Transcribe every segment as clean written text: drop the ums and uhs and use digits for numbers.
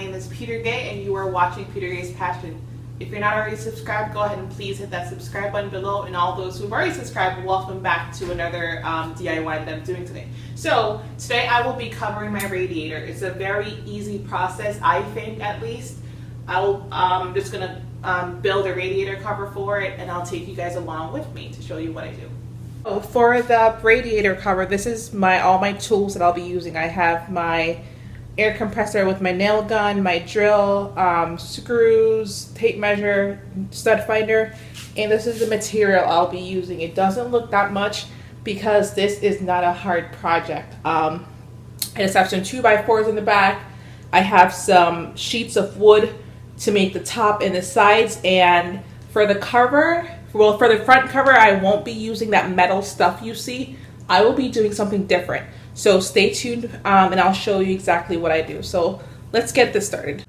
name is Petergaye, and you are watching Petergaye's Passion. If you're not already subscribed, go ahead and please hit that subscribe button below. And all those who've already subscribed, welcome back to another DIY that I'm doing today. So today I will be covering my radiator. It's a very easy process, I think, at least. I'm just gonna build a radiator cover for it, and I'll take you guys along with me to show you what I do. So for the radiator cover, this is all my tools that I'll be using. I have my air compressor with my nail gun, my drill, screws, tape measure, stud finder, and this is the material I'll be using. It doesn't look that much because this is not a hard project. I just have some 2x4s in the back. I have some sheets of wood to make the top and the sides, and for the cover, well, for the front cover, I won't be using that metal stuff you see. I will be doing something different. So stay tuned, and I'll show you exactly what I do. So let's get this started.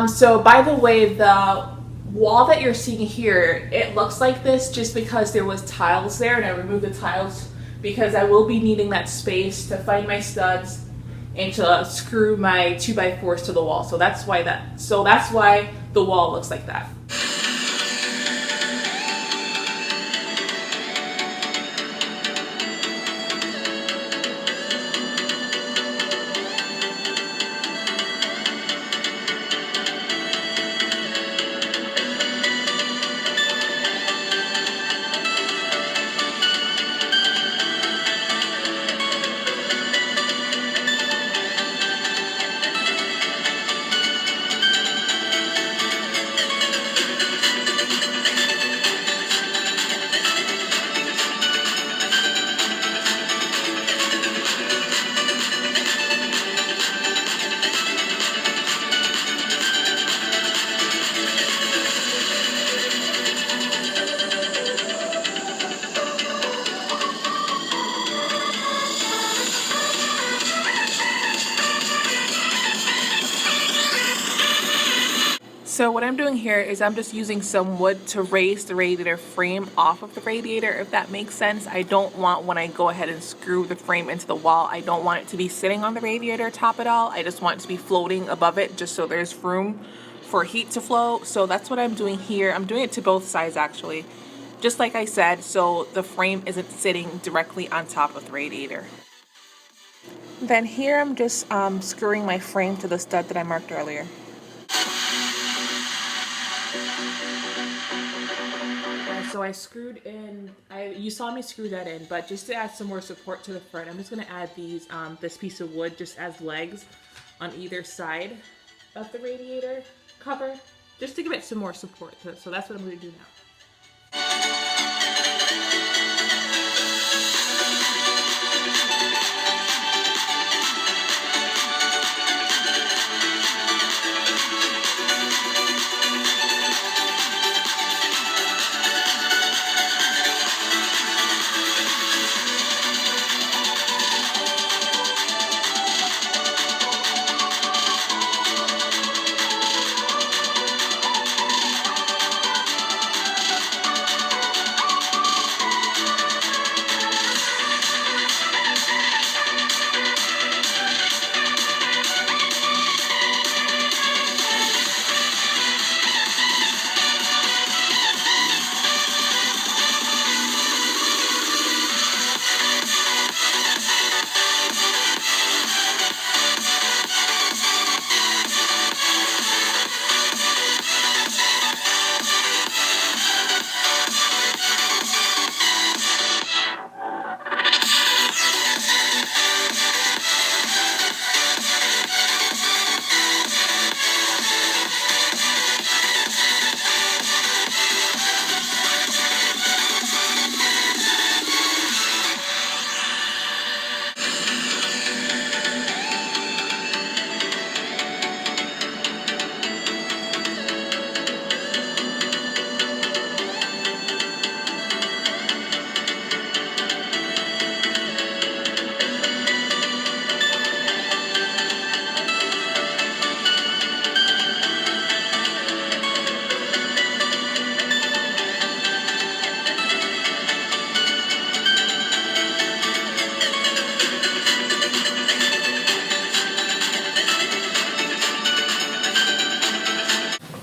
So by the way, the wall that you're seeing here, it looks like this just because there was tiles there, and I removed the tiles because I will be needing that space to find my studs and to screw my 2x4s to the wall. So that's why the wall looks like that. So what I'm doing here is I'm just using some wood to raise the radiator frame off of the radiator, if that makes sense. I don't want, when I go ahead and screw the frame into the wall, I don't want it to be sitting on the radiator top at all. I just want it to be floating above it just so there's room for heat to flow. So that's what I'm doing here. I'm doing it to both sides actually, just like I said, so the frame isn't sitting directly on top of the radiator. Then here I'm just screwing my frame to the stud that I marked earlier. So I screwed in, you saw me screw that in, but just to add some more support to the front, I'm just going to add these, this piece of wood just as legs on either side of the radiator cover, just to give it some more support. So that's what I'm going to do now.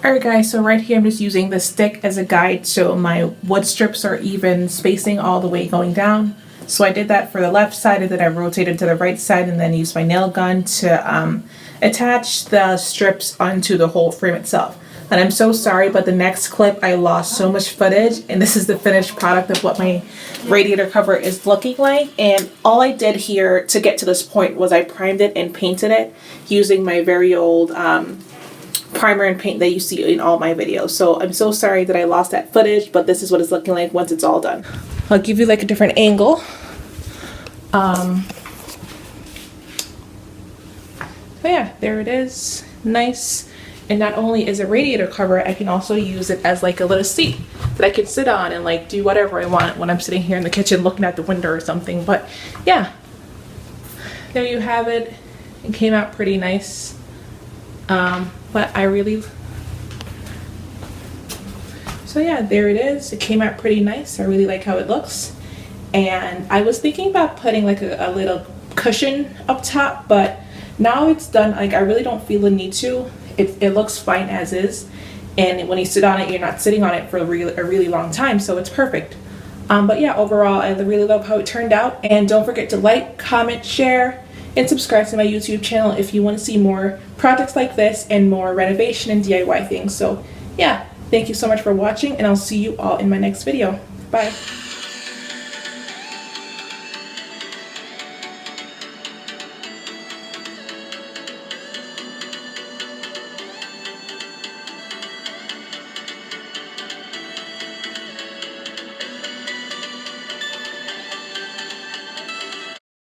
Alright guys, so right here I'm just using the stick as a guide so my wood strips are even spacing all the way going down. So I did that for the left side, and then I rotated to the right side and then used my nail gun to attach the strips onto the whole frame itself. And I'm so sorry, but the next clip I lost so much footage, and this is the finished product of what my radiator cover is looking like. And all I did here to get to this point was I primed it and painted it using my very old primer and paint that you see in all my videos. So I'm so sorry that I lost that footage, but this is what it's looking like once it's all done. I'll give you like a different angle. So yeah, there it is, nice. And not only is a radiator cover, I can also use it as like a little seat that I can sit on and like do whatever I want when I'm sitting here in the kitchen looking at the window or something. But yeah, there you have it. It came out pretty nice. But so yeah, there it is. It came out pretty nice. I really like how it looks. And I was thinking about putting like a little cushion up top, but now it's done. Like I really don't feel the need to. It looks fine as is. And when you sit on it, you're not sitting on it for a really long time, so it's perfect. But yeah, overall, I really love how it turned out. And don't forget to like, comment, share, and subscribe to my YouTube channel if you want to see more projects like this and more renovation and DIY things. So yeah, thank you so much for watching, and I'll see you all in my next video. Bye.